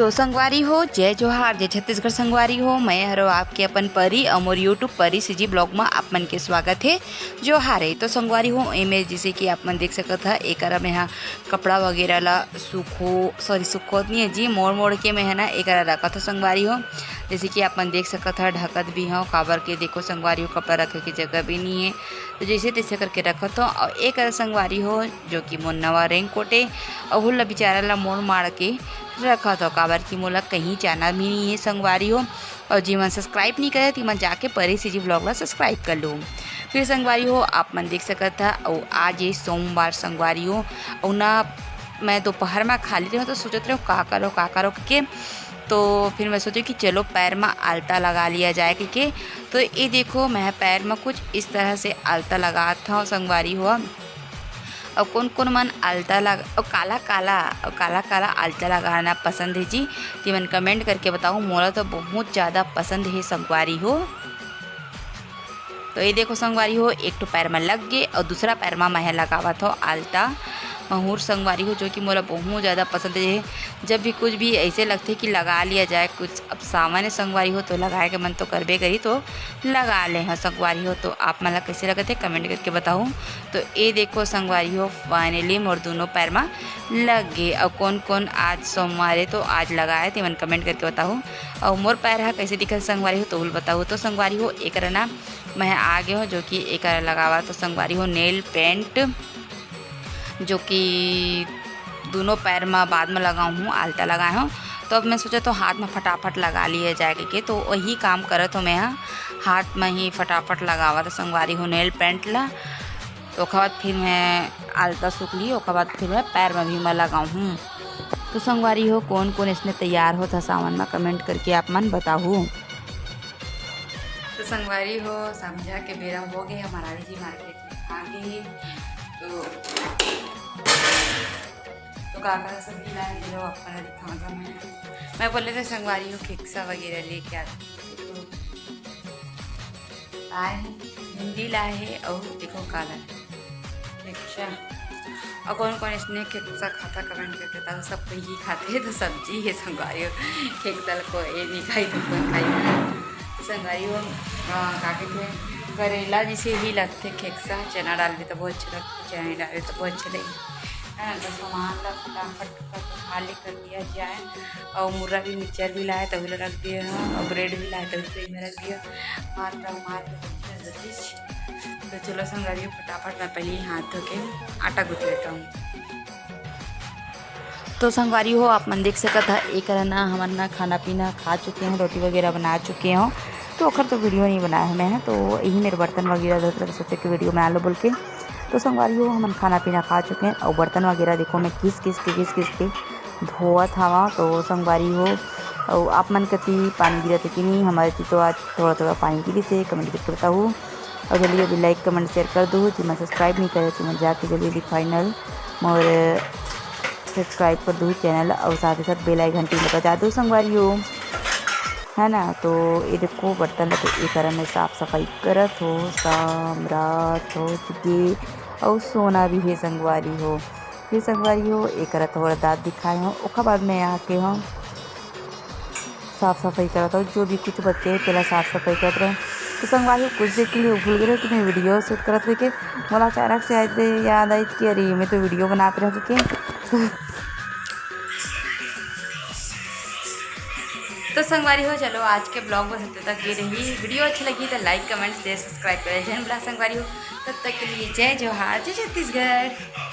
तो संगवारी हो जय जोहार जय छत्तीसगढ़ संगवारी हो। मैं हरो आपके अपन परी और यूट्यूब परी सीजी ब्लॉग में आप मन के स्वागत है। जोहार है तो संगवारी हो एमे जैसे कि आप मन देख सकत है एक में यहाँ कपड़ा वगैरह ला सुखोत नहीं है जी मोड़ मोड़ के मैं है ना एक रखत हो संगवारी हो। जैसे कि आप मन देख सकत है ढकत भी हो काबर के देखो संगवारी हो कपड़ा रखे की जगह भी नहीं है तो जैसे तैसे करके रखत हो। और एक संगवारी हो जो कि मोर नवा रेंग कोटे और ला बेचारा ला मोड़ मार के रखा था काबर की मोला कहीं जाना भी नहीं है संगवारी हो। और जी मन सब्सक्राइब नहीं करे तो मन जाके परी सीजी ब्लॉग ला सब्सक्राइब कर लो। फिर संगवारी हो आप मन देख सकत था और आज ये सोमवार संगवारी हो और ना मैं दोपहर में खाली रही तो सोचत रही का करो के तो फिर मैं सोची कि चलो पैर में आलता लगा लिया जाए के। तो ये देखो मैं पैर में कुछ इस तरह से आलता लगा था संगवारी हुआ। और कौन कौन मन आलता लगा और काला काला आलता लगाना पसंद है जी तो मन कमेंट करके बताओ। मोला तो बहुत ज़्यादा पसंद है संगवारी हो। तो ये देखो संगवारी हो एक तो पैर में लग गए और दूसरा पैर में मैं लगावा था आलता महूर संगवारी हो जो कि मोला बहुत ज़्यादा पसंद है। जब भी कुछ भी ऐसे लगते कि लगा लिया जाए कुछ अब सामान्य संगवारी हो तो लगाए के मन तो करबे करी तो लगा ले हैं संगवारी हो। तो आप मला कैसे लगते कमेंट करके बताऊँ। तो ये देखो संगवारी हो फाइनली मोर दोनों पैर में लग गए। और कौन कौन आज सोमवार है तो आज लगाए थे मन कमेंट करके बताऊँ। और मोर पैर है कैसे दिखा संगवारी हो तो उल बताऊँ। तो संगवारी हो एक ना मैं आगे हो जो कि एक लगावा तो संगवारी हो नेल पेंट जो कि दोनों पैर में बाद में लगाऊँ हूँ आलता लगाए हूँ। तो अब मैं सोचा तो हाथ में फटाफट लगा लिया जाएगा के तो वही काम करत हूँ मैं हाथ में ही फटाफट लगावा तो संगवारी हो नेल पेंट ला। तो उसके बाद फिर मैं आलता सूख ली उसके बाद फिर मैं पैर में भी मैं लगाऊँ हूँ। तो संगवारी हो कौन कौन इसमें तैयार हो था सामान में कमेंट करके आप मन बताऊँ। तो संगवारी हो समझा के बेरा हो गए हमारा जी मार्केट आ गए तो काका सब्जी लाए जो अपना दिखाऊंगा मैं बोले थे संगवारी हो खिक्सा वगैरह लेके आते तो आए भिंडी लाए है और देखो काला खिक्सा। और कौन कौन इसने खिक्सा खाता कमेंट करके था तो सब ही खाते हैं तो सब्जी है संगवारी हो खिक्सा को ये नहीं खाई तो कोई खाई संगवारी हो काके थे करेला जिसे ही लगते खेक्सा चना डाल भी तो बहुत अच्छा लगता चना डाल तो बहुत अच्छा लगे है तो सामान ला फटाफट खाली कर दिया जाए। और मुर्रा भी मिक्सचर भी लाए तभी रख दिया और ब्रेड भी लाए तभी फ्रिज में रख दिया मार तो चलो संगवारी फटाफट मैं पहले ही हाथ धो के आटा गूँथ लेता हूँ। तो संगवारी हो आप मन देख सकत है एक ना हम ना खाना पीना खा चुके हैं रोटी वगैरह बना चुके हों तो अखर तो वीडियो नहीं बनाया है मैं तो यही मेरे बर्तन वगैरह धोते तो सोचे कि वीडियो बना लो बोल के। तो संगवारी हो हम खाना पीना खा चुके हैं और बर्तन वगैरह देखो मैं किस किस के धोआ था। तो संगवारी हो और आप मन कति पानी गिरते कि नहीं हमारे थी तो आज थोड़ा थोड़ा पानी गिरी से कमेंट करके बताऊँ। और जल्दी जल्दी लाइक कमेंट शेयर कर दो जी मैं सब्सक्राइब नहीं करे तो मैं जाके जल्दी जल्दी फाइनल और सब्सक्राइब कर दूँ चैनल और साथ ही साथ बेल आइकन घंटी बजा दो संगवारी हो है ना। तो ये देखो बर्तन तो एक में साफ़ सफाई करत हो शाम रात हो चुकी और सोना भी है संगवारी हो। फिर संगवारी हो एक थोड़ा दाँत दिखाए हो उसके बाद में आके हो साफ़ सफाई करता हूँ जो भी कुछ बच्चे हैं पहला साफ़ सफाई कर रहे हैं। तो संगवारी हो कुछ देर के लिए भूल गए कि मैं वीडियो शूट करते हुए कि मोला अचानक से याद आई कि अरे मैं तो वीडियो बनाते रह के तो संगवारी हो चलो आज के ब्लॉग बस इतने तक ये रही। वीडियो अच्छी लगी तो लाइक कमेंट शेयर सब्सक्राइब करें जय हिंद संगवारी हो। तब तक के लिए जय जोहार जय छत्तीसगढ़।